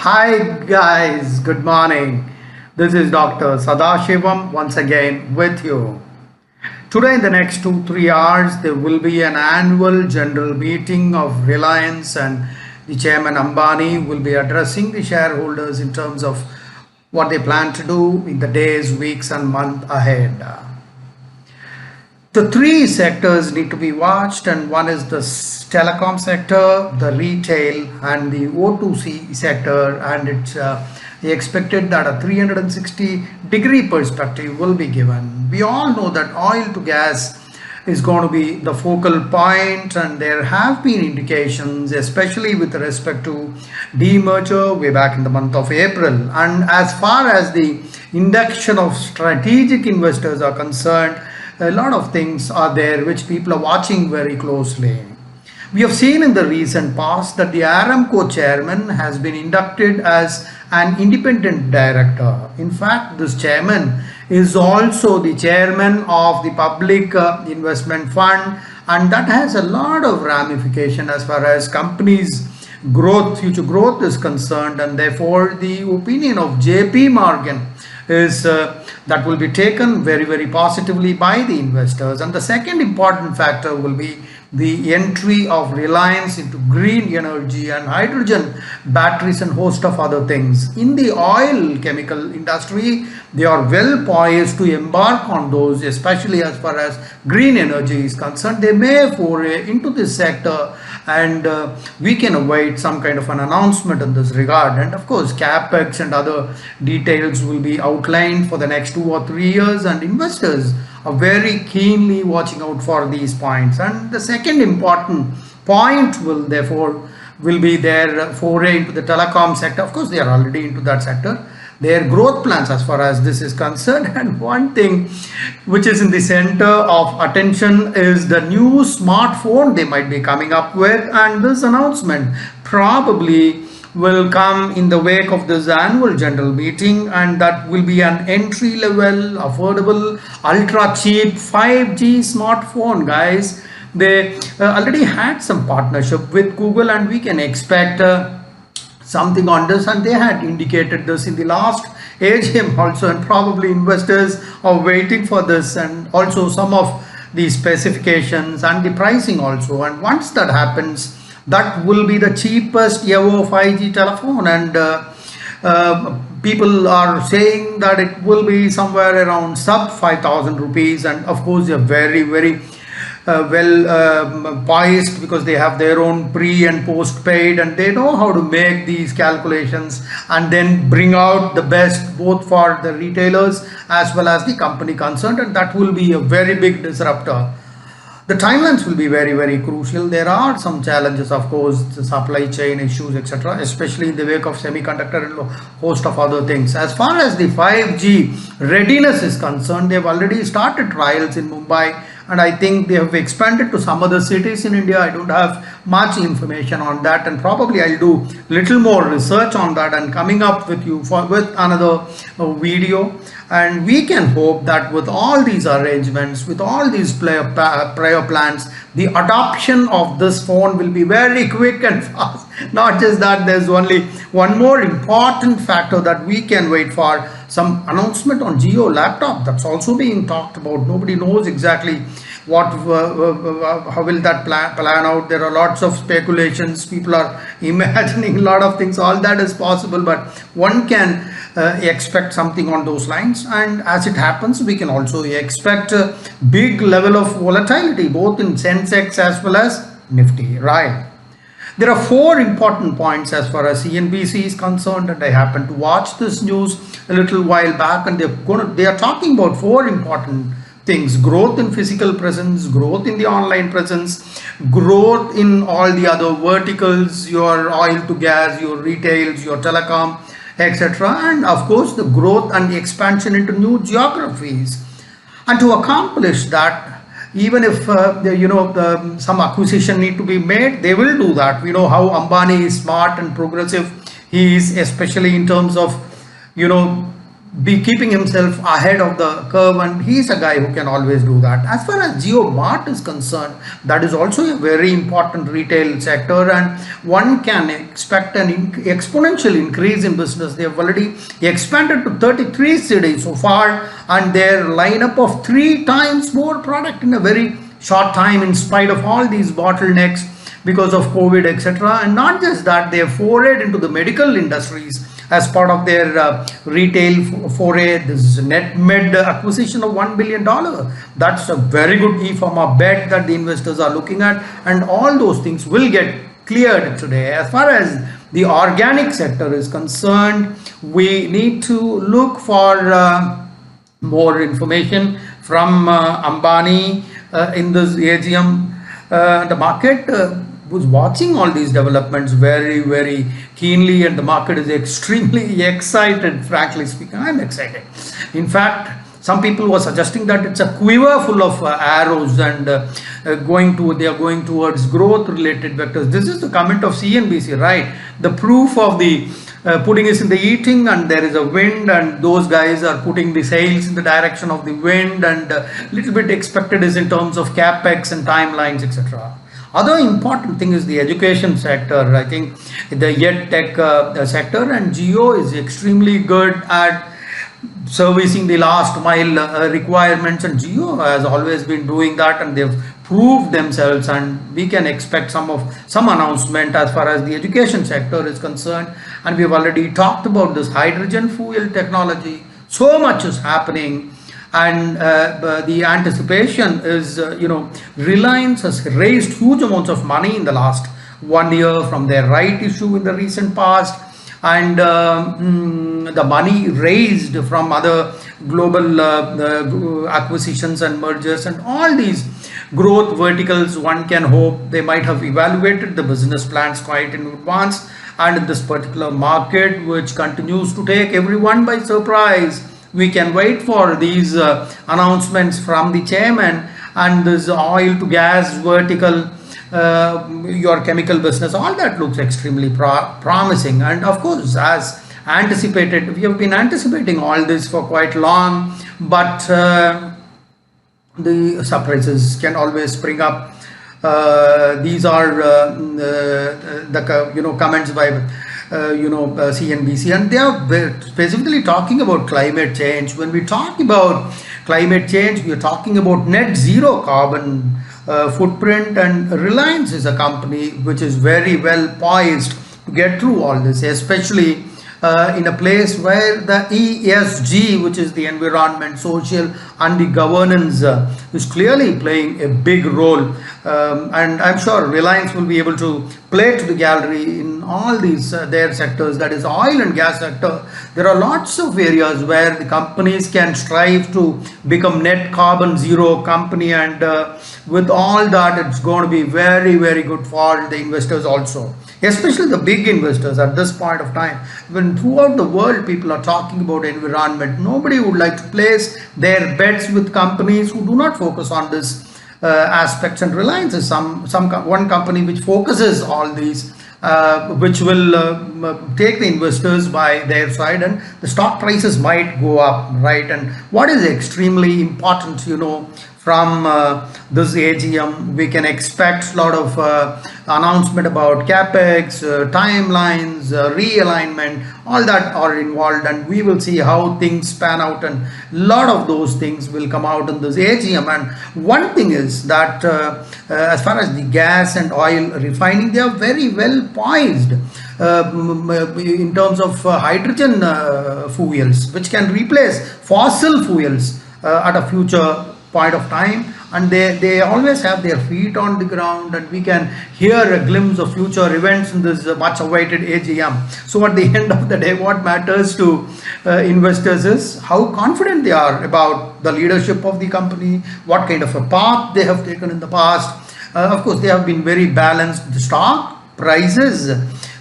Hi guys, good morning. This is Dr. Sadashivam once again with you. Today in the next 2-3 hours there will be an annual general meeting of Reliance, and the chairman Ambani will be addressing the shareholders in terms of what they plan to do in the days, weeks and month ahead. The three sectors need to be watched, and one is the telecom sector, the retail and the O2C sector, and it's expected that a 360-degree perspective will be given. We all know that oil to gas is going to be the focal point, and there have been indications, especially with respect to demerger way back in the month of April. And as far as the induction of strategic investors are concerned, a lot of things are there which people are watching very closely. We have seen in the recent past that the Aramco chairman has been inducted as an independent director. In fact, this chairman is also the chairman of the public investment fund, and that has a lot of ramification as far as companies growth, future growth is concerned, and therefore the opinion of JP Morgan is that will be taken very positively by the investors. And the second important factor will be the entry of Reliance into green energy and hydrogen batteries and host of other things. In the oil chemical industry, they are well poised to embark on those, especially as far as green energy is concerned. They may foray into this sector, and we can await some kind of an announcement in this regard. And of course, capex and other details will be outlined for the next 2 or 3 years, and investors are very keenly watching out for these points. And the second important point will therefore be their foray into the telecom sector. Of course, they are already into that sector. Their growth plans as far as this is concerned. And one thing which is in the center of attention is the new smartphone they might be coming up with, and this announcement probably will come in the wake of this annual general meeting, and that will be an entry level, affordable, ultra cheap 5G smartphone, guys. They already had some partnership with Google, and we can expect something on this, and they had indicated this in the last AGM also, and probably investors are waiting for this, and also some of the specifications and the pricing also. And once that happens, that will be the cheapest ever 5G telephone, and people are saying that it will be somewhere around sub 5,000 rupees. And of course, they are very well poised, because they have their own pre and post paid, and they know how to make these calculations and then bring out the best both for the retailers as well as the company concerned, and that will be a very big disruptor. The timelines will be very crucial. There are some challenges, of course, the supply chain issues, etc., especially in the wake of semiconductor and a host of other things. As far as the 5G readiness is concerned, they've already started trials in Mumbai, and I think they have expanded to some other cities in India. I don't have much information on that, and probably I'll do little more research on that and coming up with you with another video. And we can hope that with all these arrangements, with all these prior plans, the adoption of this phone will be very quick and fast. Not just that, there's only one more important factor that we can wait for. Some announcement on Jio laptop, that's also being talked about. Nobody knows exactly what how will that plan out. There are lots of speculations, people are imagining a lot of things. All that is possible, but one can expect something on those lines. And as it happens, we can also expect a big level of volatility both in Sensex as well as Nifty, right? There are 4 important points as far as CNBC is concerned, and I happened to watch this news a little while back, and they are talking about 4 important things: growth in physical presence, growth in the online presence, growth in all the other verticals, your oil to gas, your retails, your telecom, etc., and of course the growth and the expansion into new geographies. And to accomplish that, even if some acquisition need to be made, they will do that. We know how Ambani is smart and progressive he is, especially in terms of be keeping himself ahead of the curve, and he's a guy who can always do that. As far as JioMart is concerned, that is also a very important retail sector, and one can expect an exponential increase in business. They have already expanded to 33 cities so far, and their lineup of 3 times more product in a very short time, in spite of all these bottlenecks because of COVID, etc. And not just that, they have forayed into the medical industries as part of their retail foray. This NetMed acquisition of $1 billion. That's a very good e-pharma bet that the investors are looking at, and all those things will get cleared today. As far as the organic sector is concerned, we need to look for more information from Ambani in this AGM. The market was watching all these developments very keenly, and the market is extremely excited. Frankly speaking, I'm excited. In fact, some people were suggesting that it's a quiver full of arrows, and they are going towards growth related vectors. This is the comment of CNBC, right? The proof of the pudding is in the eating, and there is a wind, and those guys are putting the sails in the direction of the wind, and little bit expected is in terms of capex and timelines, etc. Other important thing is the education sector. I think the EdTech sector, and Jio is extremely good at servicing the last mile requirements, and Jio has always been doing that, and they've proved themselves, and we can expect some announcement as far as the education sector is concerned. And we've already talked about this hydrogen fuel technology. So much is happening, and the anticipation is, Reliance has raised huge amounts of money in the last 1 year from their right issue in the recent past, and the money raised from other global acquisitions and mergers, and all these growth verticals. One can hope they might have evaluated the business plans quite in advance, and in this particular market, which continues to take everyone by surprise, we can wait for these announcements from the chairman, and this oil to gas vertical, your chemical business, all that looks extremely promising. And of course, as anticipated, we have been anticipating all this for quite long, but the surprises can always spring up. These are the comments by CNBC, and they are specifically talking about climate change. When we talk about climate change, we are talking about net zero carbon footprint, and Reliance is a company which is very well poised to get through all this, especially in a place where the ESG, which is the environment, social and the governance, is clearly playing a big role, and I'm sure Reliance will be able to play to the gallery in all these their sectors, that is oil and gas sector. There are lots of areas where the companies can strive to become net carbon zero company, and with all that, it's going to be very good for the investors also, especially the big investors at this point of time. When throughout the world people are talking about environment, nobody would like to place their bets with companies who do not focus on this aspects, and Reliance is one company which focuses all these, which will take the investors by their side, and the stock prices might go up, right? And what is extremely important, from this AGM, we can expect a lot of announcement about capex, timelines, realignment, all that are involved, and we will see how things pan out, and a lot of those things will come out in this AGM. And one thing is that as far as the gas and oil refining, they are very well poised in terms of hydrogen fuels, which can replace fossil fuels at a future point of time, and they always have their feet on the ground, and we can hear a glimpse of future events in this much awaited AGM. So at the end of the day, what matters to investors is how confident they are about the leadership of the company, what kind of a path they have taken in the past. Of course, they have been very balanced. The stock prices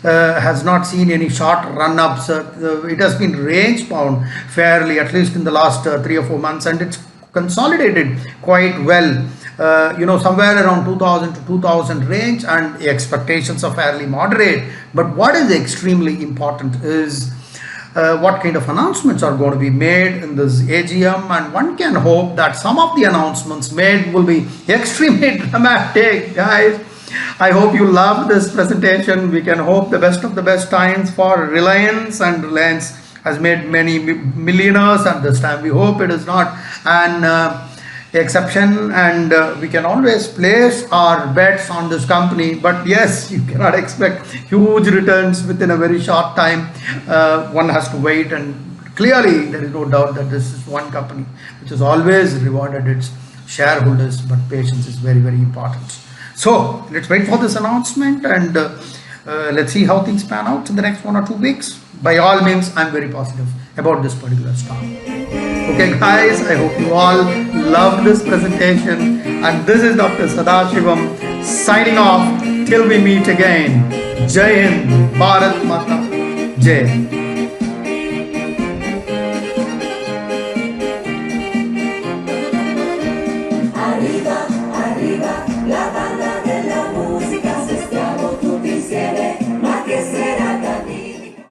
has not seen any short run-ups. It has been range bound fairly, at least in the last 3 or 4 months, and it's consolidated quite well, somewhere around 2000 to 2000 range, and the expectations are fairly moderate. But what is extremely important is what kind of announcements are going to be made in this AGM, and one can hope that some of the announcements made will be extremely dramatic, guys. I hope you loved this presentation. We can hope the best of the best times for Reliance, and Reliance has made many millionaires at this time. We hope it is not an exception, and we can always place our bets on this company, but yes, you cannot expect huge returns within a very short time. One has to wait, and clearly there is no doubt that this is one company which has always rewarded its shareholders, but patience is very, very important. So let's wait for this announcement, and let's see how things pan out in the next 1 or 2 weeks. By all means, I'm very positive about this particular stock. Okay guys, I hope you all loved this presentation, and this is Dr. Sadashivam signing off till we meet again. Jai Hind, Bharat Mata Jai. Arriba, arriba, la